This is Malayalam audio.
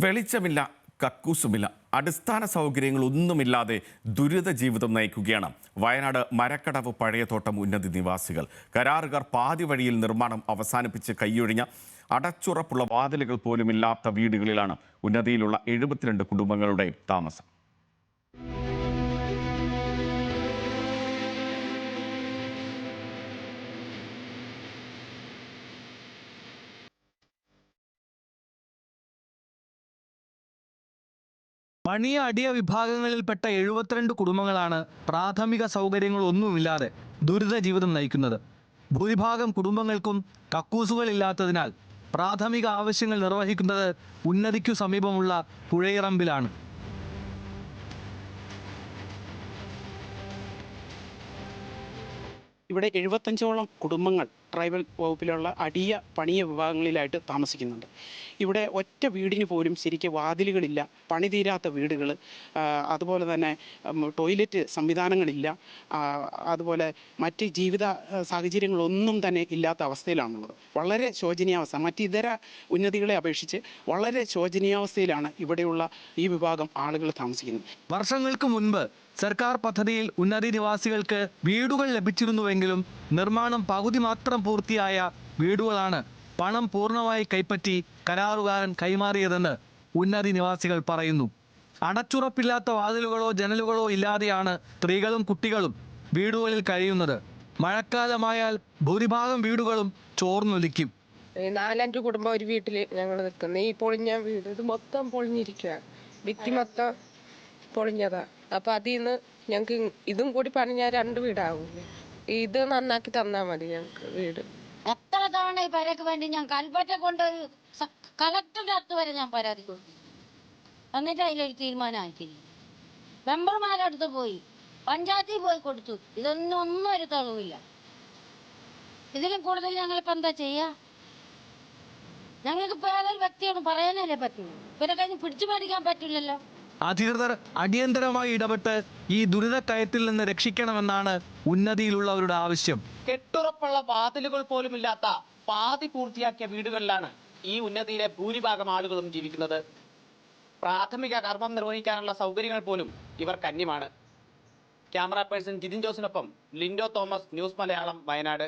വെളിച്ചമില്ല, കക്കൂസുമില്ല, അടിസ്ഥാന സൗകര്യങ്ങളൊന്നുമില്ലാതെ ദുരിത ജീവിതം നയിക്കുകയാണ് വയനാട് മരക്കടവ് പഴയതോട്ടം ഉന്നതി നിവാസികൾ. കരാറുകാർ പാതി വഴിയിൽ നിർമ്മാണം അവസാനിപ്പിച്ച് കൈയൊഴിഞ്ഞ അടച്ചുറപ്പുള്ള വാതിലുകൾ പോലുമില്ലാത്ത വീടുകളിലാണ് ഉന്നതിയിലുള്ള 72 കുടുംബങ്ങളുടെ താമസം. പണിയ അടിയ വിഭാഗങ്ങളിൽപ്പെട്ട 72 കുടുംബങ്ങളാണ് പ്രാഥമിക സൗകര്യങ്ങളൊന്നുമില്ലാതെ ദുരിത ജീവിതം നയിക്കുന്നത്. ഭൂരിഭാഗം കുടുംബങ്ങൾക്കും കക്കൂസുകളില്ലാത്തതിനാൽ പ്രാഥമിക ആവശ്യങ്ങൾ നിർവഹിക്കുന്നത് ഉന്നതിക്കു സമീപമുള്ള പുഴയിറമ്പിലാണ്. ഇവിടെ 75ഓളം കുടുംബങ്ങൾ ട്രൈബൽ വകുപ്പിലുള്ള അടിയ പണിയ വിഭാഗങ്ങളിലായിട്ട് താമസിക്കുന്നുണ്ട്. ഇവിടെ ഒറ്റ വീടിന് പോലും ശരിക്കും വാതിലുകളില്ല, പണി തീരാത്ത വീടുകൾ, അതുപോലെ തന്നെ ടോയ്ലറ്റ് സംവിധാനങ്ങളില്ല, അതുപോലെ മറ്റ് ജീവിത സാഹചര്യങ്ങളൊന്നും തന്നെ ഇല്ലാത്ത അവസ്ഥയിലാണുള്ളത്. വളരെ ശോചനീയാവസ്ഥ. മറ്റിതര ഉന്നതികളെ അപേക്ഷിച്ച് വളരെ ശോചനീയാവസ്ഥയിലാണ് ഇവിടെയുള്ള ഈ വിഭാഗം ആളുകൾ താമസിക്കുന്നത്. വർഷങ്ങൾക്ക് മുൻപ് സർക്കാർ പദ്ധതിയിൽ ഉന്നതി നിവാസികൾക്ക് വീടുകൾ ലഭിച്ചിരുന്നുവെങ്കിലും നിർമ്മാണം പകുതി മാത്രം പൂർത്തിയായ വീടുകളാണ് പണം പൂർണ്ണമായി കൈപ്പറ്റി കരാറുകാരൻ കൈമാറിയതെന്ന് ഉന്നതി നിവാസികൾ പറയുന്നു. അടച്ചുറപ്പില്ലാത്ത വാതിലുകളോ ജനലുകളോ ഇല്ലാതെയാണ് സ്ത്രീകളും കുട്ടികളും വീടുകളിൽ കഴിയുന്നത്. മഴക്കാലമായാൽ ഭൂരിഭാഗം വീടുകളും ചോർന്നൊലിക്കും. 4-5 കുടുംബം ഒരു വീട്ടിൽ ഞങ്ങൾ നിൽക്കുന്നത്. ഈ പൊളിഞ്ഞ വീട് ഇത് മൊത്തം പൊളിഞ്ഞിരിക്കുക, ഭിത്തി മൊത്തം പൊളിഞ്ഞതാ. അപ്പൊ അതിൽ നിന്ന് ഞങ്ങക്ക് ഇതും കൂടി പണിഞ്ഞാൽ 2 വീടാവും. ഇത് നന്നാക്കി തന്നാ മതി ഞങ്ങക്ക് വീട്. എത്ര തവണ ഈ പരക്ക് വേണ്ടി ഞാൻ കൽപ്പറ്റ കൊണ്ടൊരു കളക്ടറുടെ അടുത്ത് വരെ ഞാൻ പരാതി കൊടുത്തു. എന്നിട്ട് അതിലൊരു തീരുമാനമായിട്ടില്ല. മെമ്പർമാരുടെ അടുത്ത് പോയി, പഞ്ചായത്തിൽ പോയി കൊടുത്തു. ഒന്നും ഒരു തെളിവില്ല. ഇതിലും കൂടുതൽ ഞങ്ങളിപ്പോ എന്താ ചെയ്യാ? ഞങ്ങൾക്ക് ഇപ്പൊ ഏതൊരു വ്യക്തിയോട് പറയാനല്ലേ പറ്റുള്ളൂ. ഇവരെ കഴിഞ്ഞ് പിടിച്ചു മേടിക്കാൻ പറ്റില്ലല്ലോ. അധികൃതർ അടിയന്തരമായി ഇടപെട്ട് ഈ ദുരിതക്കയത്തിൽ നിന്ന് രക്ഷിക്കണമെന്നാണ് ഉന്നതിയിലുള്ളവരുടെ ആവശ്യം. കെട്ടുറപ്പുള്ള വാതിലുകൾ പോലുമില്ലാത്ത പാതി പൂർത്തിയാക്കിയ വീടുകളിലാണ് ഈ ഉന്നതിയിലെ ഭൂരിഭാഗം ആളുകളും ജീവിക്കുന്നത്. പ്രാഥമിക കർമ്മം നിർവഹിക്കാനുള്ള സൗകര്യങ്ങൾ പോലും ഇവർക്ക് അന്യമാണ്. ക്യാമറ പേഴ്സൺ ജിതിൻ ജോസിനൊപ്പം ലിൻഡോ തോമസ്, ന്യൂസ് മലയാളം, വയനാട്.